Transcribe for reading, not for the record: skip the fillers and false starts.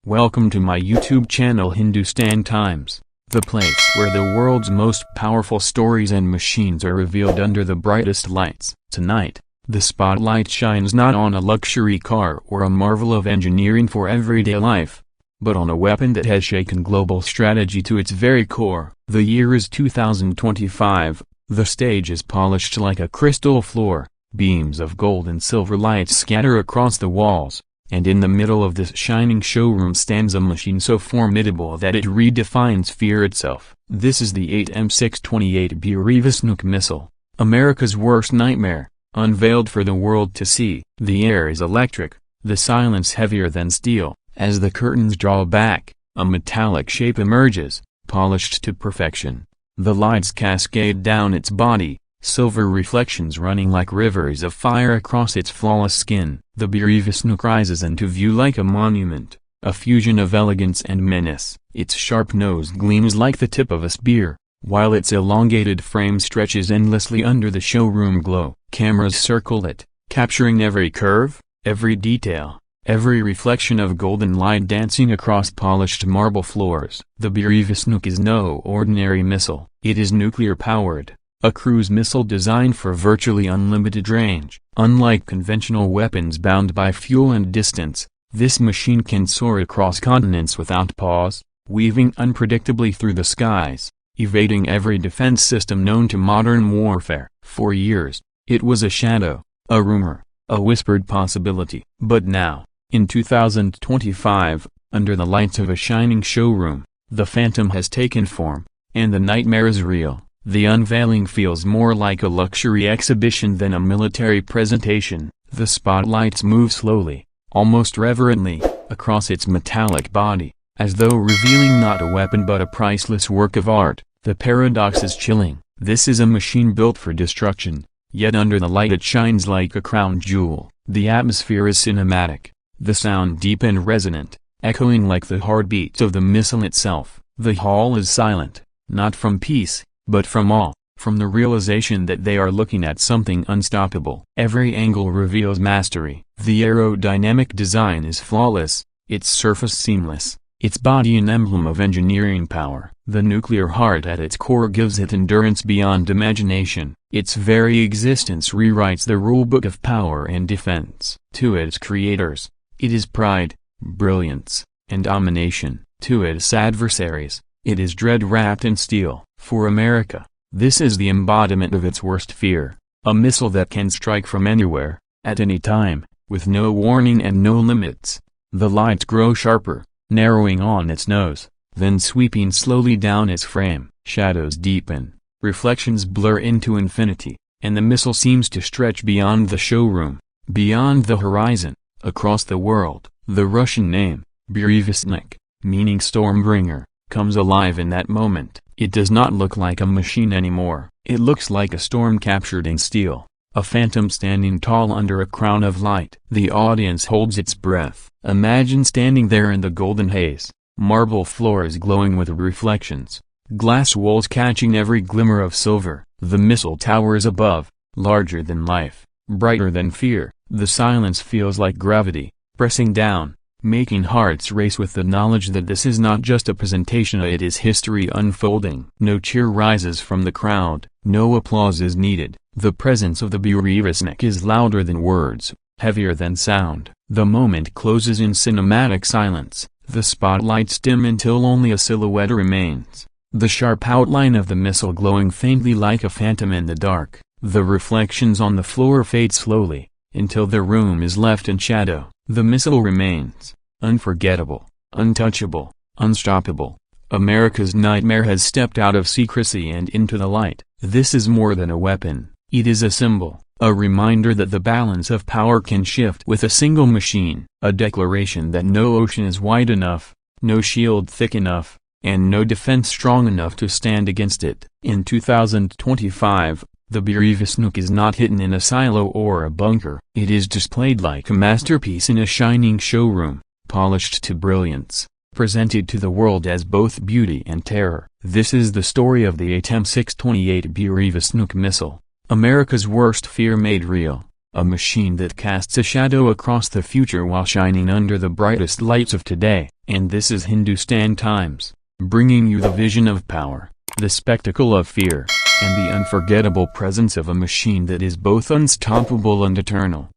Welcome to my YouTube channel Hindustan Times, the place where the world's most powerful stories and machines are revealed under the brightest lights. Tonight, the spotlight shines not on a luxury car or a marvel of engineering for everyday life, but on a weapon that has shaken global strategy to its very core. The year is 2025, the stage is polished like a crystal floor, beams of gold and silver light scatter across the walls. And in the middle of this shining showroom stands a machine so formidable that it redefines fear itself. This is the 8M628 Burevestnik missile, America's worst nightmare, unveiled for the world to see. The air is electric, the silence heavier than steel. As the curtains draw back, a metallic shape emerges, polished to perfection. The lights cascade down its body, silver reflections running like rivers of fire across its flawless skin. The Burevestnik rises into view like a monument, a fusion of elegance and menace. Its sharp nose gleams like the tip of a spear, while its elongated frame stretches endlessly under the showroom glow. Cameras circle it, capturing every curve, every detail, every reflection of golden light dancing across polished marble floors. The Burevestnik is no ordinary missile. It is nuclear-powered, a cruise missile designed for virtually unlimited range. Unlike conventional weapons bound by fuel and distance, this machine can soar across continents without pause, weaving unpredictably through the skies, evading every defense system known to modern warfare. For years, it was a shadow, a rumor, a whispered possibility. But now, in 2025, under the lights of a shining showroom, the phantom has taken form, and the nightmare is real. The unveiling feels more like a luxury exhibition than a military presentation. The spotlights move slowly, almost reverently, across its metallic body, as though revealing not a weapon but a priceless work of art. The paradox is chilling. This is a machine built for destruction, yet under the light it shines like a crown jewel. The atmosphere is cinematic, the sound deep and resonant, echoing like the heartbeat of the missile itself. The hall is silent, not from peace, but from awe, from the realization that they are looking at something unstoppable. Every angle reveals mastery. The aerodynamic design is flawless, its surface seamless, its body an emblem of engineering power. The nuclear heart at its core gives it endurance beyond imagination. Its very existence rewrites the rulebook of power and defense. To its creators, it is pride, brilliance, and domination. To its adversaries, it is dread wrapped in steel. For America, this is the embodiment of its worst fear, a missile that can strike from anywhere, at any time, with no warning and no limits. The lights grow sharper, narrowing on its nose, then sweeping slowly down its frame. Shadows deepen, reflections blur into infinity, and the missile seems to stretch beyond the showroom, beyond the horizon, across the world. The Russian name, Burevestnik, meaning stormbringer, comes alive in that moment. It does not look like a machine anymore. It looks like a storm captured in steel, a phantom standing tall under a crown of light. The audience holds its breath. Imagine standing there in the golden haze, marble floors glowing with reflections, glass walls catching every glimmer of silver. The missile towers above, larger than life, brighter than fear. The silence feels like gravity, pressing down, making hearts race with the knowledge that this is not just a presentation, it is history unfolding. No cheer rises from the crowd, no applause is needed. The presence of the Burevestnik is louder than words, heavier than sound. The moment closes in cinematic silence, the spotlights dim until only a silhouette remains, the sharp outline of the missile glowing faintly like a phantom in the dark. The reflections on the floor fade slowly, until the room is left in shadow. The missile remains, unforgettable, untouchable, unstoppable. America's nightmare has stepped out of secrecy and into the light. This is more than a weapon, it is a symbol, a reminder that the balance of power can shift with a single machine, a declaration that no ocean is wide enough, no shield thick enough, and no defense strong enough to stand against it. In 2025, the Burevestnik is not hidden in a silo or a bunker. It is displayed like a masterpiece in a shining showroom, polished to brilliance, presented to the world as both beauty and terror. This is the story of the 8M628 Burevestnik missile, America's worst fear made real. a machine that casts a shadow across the future while shining under the brightest lights of today. And this is Hindustan Times, bringing you the vision of power, the spectacle of fear, and the unforgettable presence of a machine that is both unstoppable and eternal.